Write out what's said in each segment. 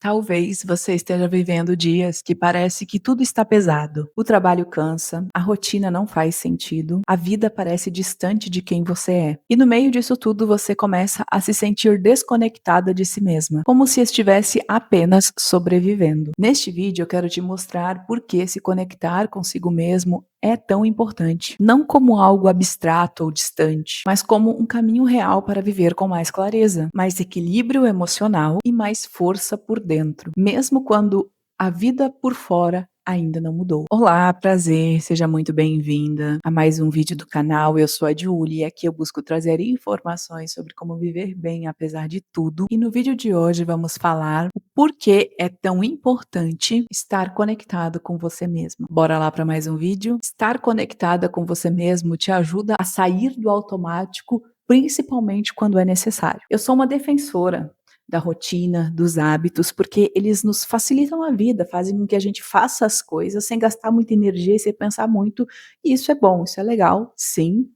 Talvez você esteja vivendo dias que parece que tudo está pesado. O trabalho cansa, a rotina não faz sentido, a vida parece distante de quem você é. E no meio disso tudo você começa a se sentir desconectada de si mesma, como se estivesse apenas sobrevivendo. Neste vídeo eu quero te mostrar por que se conectar consigo mesmo é tão importante. Não como algo abstrato ou distante, mas como um caminho real para viver com mais clareza, mais equilíbrio emocional e mais força por dentro, mesmo quando a vida por fora ainda não mudou. Olá, prazer, seja muito bem-vinda a mais um vídeo do canal. Eu sou a Julie e aqui eu busco trazer informações sobre como viver bem apesar de tudo. E no vídeo de hoje vamos falar o porquê é tão importante estar conectado com você mesma. Bora lá para mais um vídeo? Estar conectada com você mesmo te ajuda a sair do automático, principalmente quando é necessário. Eu sou uma defensora da rotina, dos hábitos, porque eles nos facilitam a vida, fazem com que a gente faça as coisas sem gastar muita energia e sem pensar muito, e isso é bom, isso é legal, sim.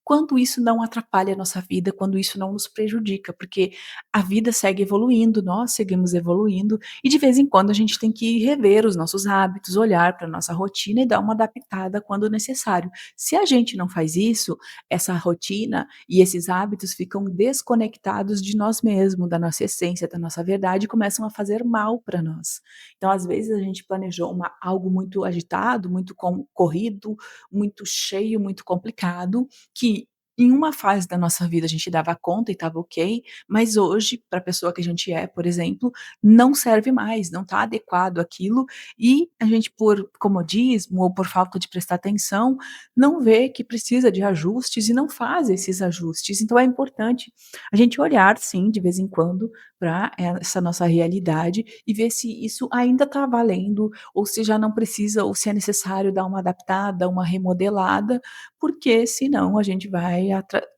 Quando isso não atrapalha a nossa vida, quando isso não nos prejudica, porque a vida segue evoluindo, nós seguimos evoluindo, e de vez em quando a gente tem que rever os nossos hábitos, olhar para a nossa rotina e dar uma adaptada quando necessário. Se a gente não faz isso, essa rotina e esses hábitos ficam desconectados de nós mesmos, da nossa essência, da nossa verdade, e começam a fazer mal para nós. Então, às vezes, a gente planejou algo muito agitado, muito corrido, muito cheio, muito complicado, que em uma fase da nossa vida a gente dava conta e estava ok, mas hoje, para a pessoa que a gente é, por exemplo, não serve mais, não está adequado àquilo, e a gente, por comodismo ou por falta de prestar atenção, não vê que precisa de ajustes e não faz esses ajustes. Então é importante a gente olhar, sim, de vez em quando, para essa nossa realidade e ver se isso ainda está valendo, ou se já não precisa, ou se é necessário dar uma adaptada, uma remodelada, porque senão a gente vai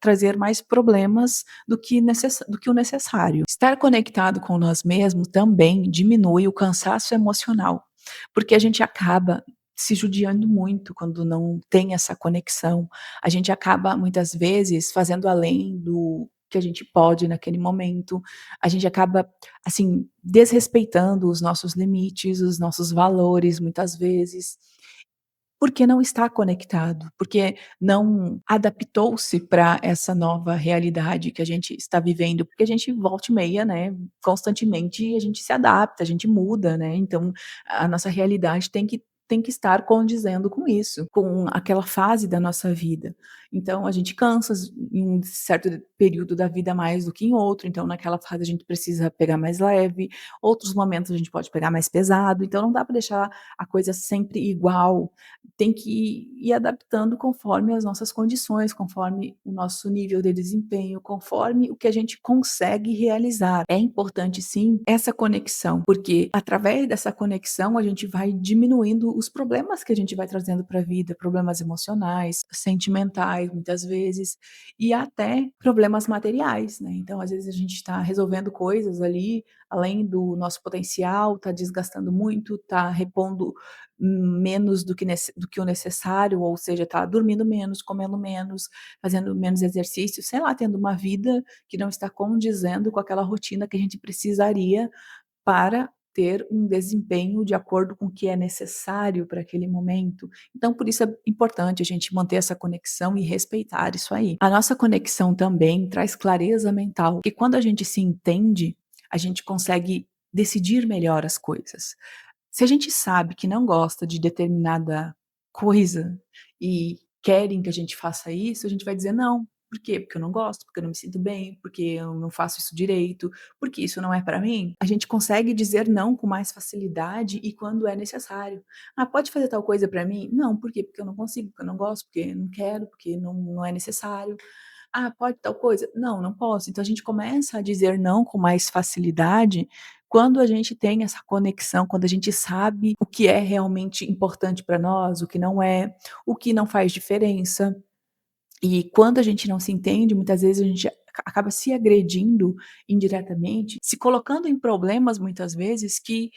trazer mais problemas do que o necessário. Estar conectado com nós mesmos também diminui o cansaço emocional, porque a gente acaba se judiando muito quando não tem essa conexão. A gente acaba, muitas vezes, fazendo além do que a gente pode naquele momento. A gente acaba, assim, desrespeitando os nossos limites, os nossos valores, muitas vezes, porque não está conectado, porque não adaptou-se para essa nova realidade que a gente está vivendo, porque a gente volta e meia, né, constantemente a gente se adapta, a gente muda, né, então a nossa realidade tem que estar condizendo com isso, com aquela fase da nossa vida. Então a gente cansa em um certo período da vida mais do que em outro, então naquela fase a gente precisa pegar mais leve, outros momentos a gente pode pegar mais pesado, então não dá para deixar a coisa sempre igual, tem que ir adaptando conforme as nossas condições, conforme o nosso nível de desempenho, conforme o que a gente consegue realizar. É importante sim essa conexão, porque através dessa conexão a gente vai diminuindo os problemas que a gente vai trazendo para a vida, problemas emocionais, sentimentais, muitas vezes, e até problemas materiais, né. Então, às vezes, a gente está resolvendo coisas ali, além do nosso potencial, está desgastando muito, está repondo menos do que o necessário, ou seja, tá dormindo menos, comendo menos, fazendo menos exercício, sei lá, tendo uma vida que não está condizendo com aquela rotina que a gente precisaria para ter um desempenho de acordo com o que é necessário para aquele momento. Então, por isso é importante a gente manter essa conexão e respeitar isso aí. A nossa conexão também traz clareza mental, porque quando a gente se entende, a gente consegue decidir melhor as coisas. Se a gente sabe que não gosta de determinada coisa e querem que a gente faça isso, a gente vai dizer não. Por quê? Porque eu não gosto, porque eu não me sinto bem, porque eu não faço isso direito, porque isso não é para mim. A gente consegue dizer não com mais facilidade e quando é necessário. Ah, pode fazer tal coisa para mim? Não, por quê? Porque eu não consigo, porque eu não gosto, porque eu não quero, porque não é necessário. Ah, pode tal coisa? Não, não posso. Então a gente começa a dizer não com mais facilidade quando a gente tem essa conexão, quando a gente sabe o que é realmente importante para nós, o que não é, o que não faz diferença. E quando a gente não se entende, muitas vezes a gente acaba se agredindo indiretamente, se colocando em problemas muitas vezes que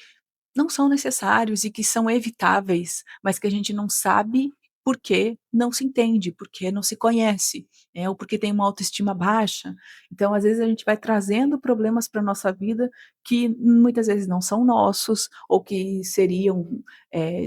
não são necessários e que são evitáveis, mas que a gente não sabe porque não se entende, porque não se conhece, ou porque tem uma autoestima baixa. Então, às vezes, a gente vai trazendo problemas para nossa vida que muitas vezes não são nossos ou que seriam,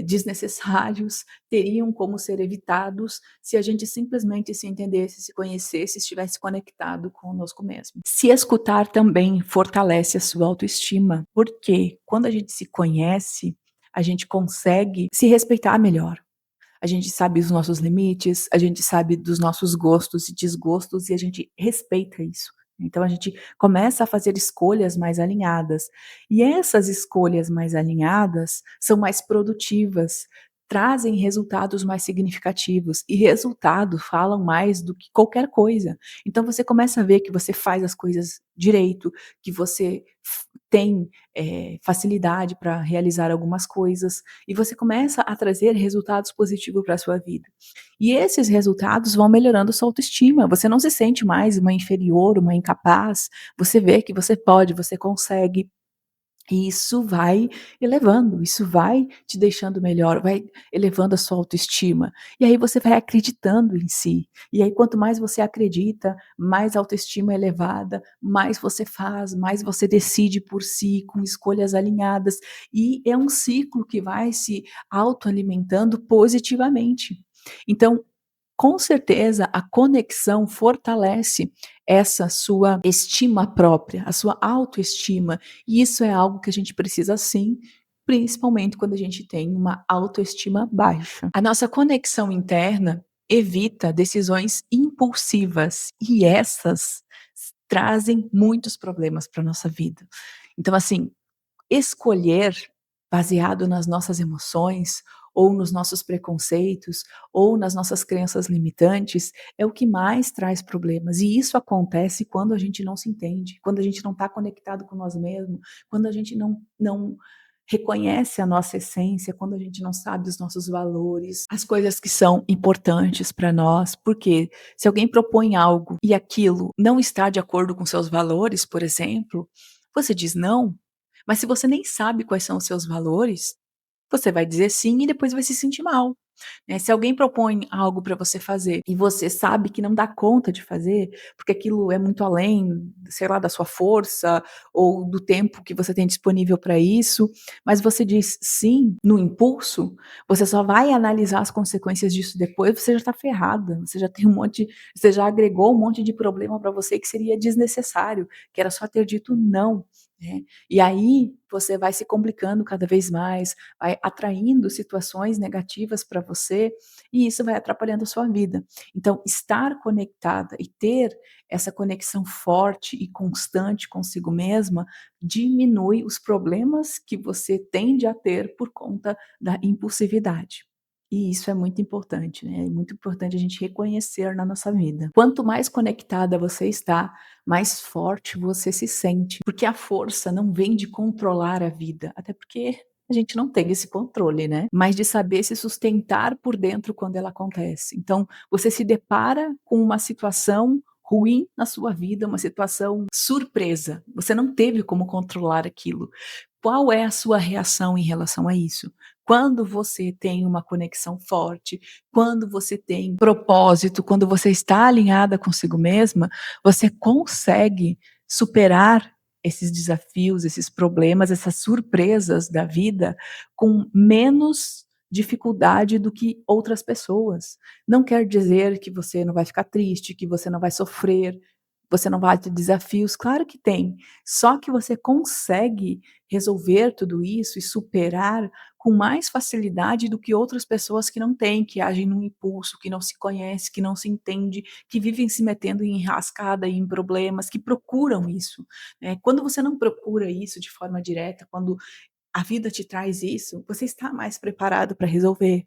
desnecessários, teriam como ser evitados se a gente simplesmente se entendesse, se conhecesse, estivesse conectado conosco mesmo. Se escutar também fortalece a sua autoestima, porque quando a gente se conhece, a gente consegue se respeitar melhor. A gente sabe os nossos limites, a gente sabe dos nossos gostos e desgostos e a gente respeita isso. Então a gente começa a fazer escolhas mais alinhadas. E essas escolhas mais alinhadas são mais produtivas, trazem resultados mais significativos e resultados falam mais do que qualquer coisa. Então você começa a ver que você faz as coisas direito, que você tem facilidade para realizar algumas coisas, e você começa a trazer resultados positivos para a sua vida. E esses resultados vão melhorando sua autoestima, você não se sente mais uma inferior, uma incapaz, você vê que você pode, você consegue, e isso vai elevando, isso vai te deixando melhor, vai elevando a sua autoestima. E aí você vai acreditando em si. E aí quanto mais você acredita, mais autoestima é elevada, mais você faz, mais você decide por si, com escolhas alinhadas. E é um ciclo que vai se autoalimentando positivamente. Então, com certeza, a conexão fortalece essa sua estima própria, a sua autoestima, e isso é algo que a gente precisa sim, principalmente quando a gente tem uma autoestima baixa. A nossa conexão interna evita decisões impulsivas e essas trazem muitos problemas para nossa vida. Então, assim, escolher baseado nas nossas emoções, ou nos nossos preconceitos, ou nas nossas crenças limitantes, é o que mais traz problemas. E isso acontece quando a gente não se entende, quando a gente não está conectado com nós mesmos, quando a gente não reconhece a nossa essência, quando a gente não sabe os nossos valores, as coisas que são importantes para nós. Porque se alguém propõe algo e aquilo não está de acordo com seus valores, por exemplo, você diz não, mas se você nem sabe quais são os seus valores, você vai dizer sim e depois vai se sentir mal, né. Se alguém propõe algo para você fazer e você sabe que não dá conta de fazer, porque aquilo é muito além, sei lá, da sua força ou do tempo que você tem disponível para isso, mas você diz sim no impulso, você só vai analisar as consequências disso depois, você já está ferrada, você já tem um monte, você já agregou um monte de problema para você que seria desnecessário, que era só ter dito não, né. E aí você vai se complicando cada vez mais, vai atraindo situações negativas para você, e isso vai atrapalhando a sua vida. Então, estar conectada e ter essa conexão forte e constante consigo mesma, diminui os problemas que você tende a ter por conta da impulsividade. E isso é muito importante, né, é muito importante a gente reconhecer na nossa vida. Quanto mais conectada você está, mais forte você se sente, porque a força não vem de controlar a vida, até porque a gente não tem esse controle, né, mas de saber se sustentar por dentro quando ela acontece. Então, você se depara com uma situação ruim na sua vida, uma situação surpresa, você não teve como controlar aquilo. Qual é a sua reação em relação a isso? Quando você tem uma conexão forte, quando você tem propósito, quando você está alinhada consigo mesma, você consegue superar esses desafios, esses problemas, essas surpresas da vida com menos dificuldade do que outras pessoas. Não quer dizer que você não vai ficar triste, que você não vai sofrer, você não vai ter desafios, claro que tem. Só que você consegue resolver tudo isso e superar com mais facilidade do que outras pessoas que não têm, que agem no impulso, que não se conhece, que não se entende, que vivem se metendo em enrascada e em problemas, que procuram isso, né. Quando você não procura isso de forma direta, quando a vida te traz isso, você está mais preparado para resolver.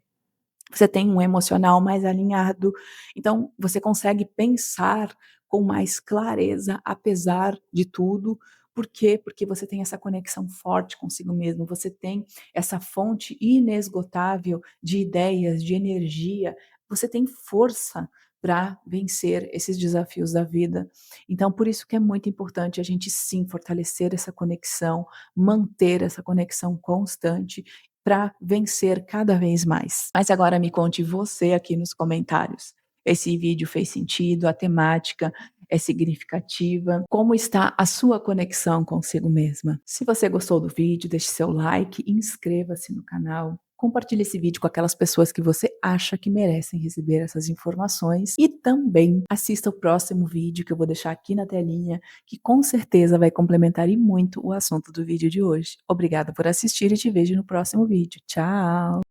Você tem um emocional mais alinhado, então você consegue pensar com mais clareza, apesar de tudo. Por quê? Porque você tem essa conexão forte consigo mesmo, você tem essa fonte inesgotável de ideias, de energia, você tem força para vencer esses desafios da vida. Então, por isso que é muito importante a gente sim fortalecer essa conexão, manter essa conexão constante para vencer cada vez mais. Mas agora me conte você aqui nos comentários. Esse vídeo fez sentido? A temática é significativa? Como está a sua conexão consigo mesma? Se você gostou do vídeo, deixe seu like, inscreva-se no canal. Compartilhe esse vídeo com aquelas pessoas que você acha que merecem receber essas informações e também assista o próximo vídeo que eu vou deixar aqui na telinha, que com certeza vai complementar e muito o assunto do vídeo de hoje. Obrigada por assistir e te vejo no próximo vídeo. Tchau!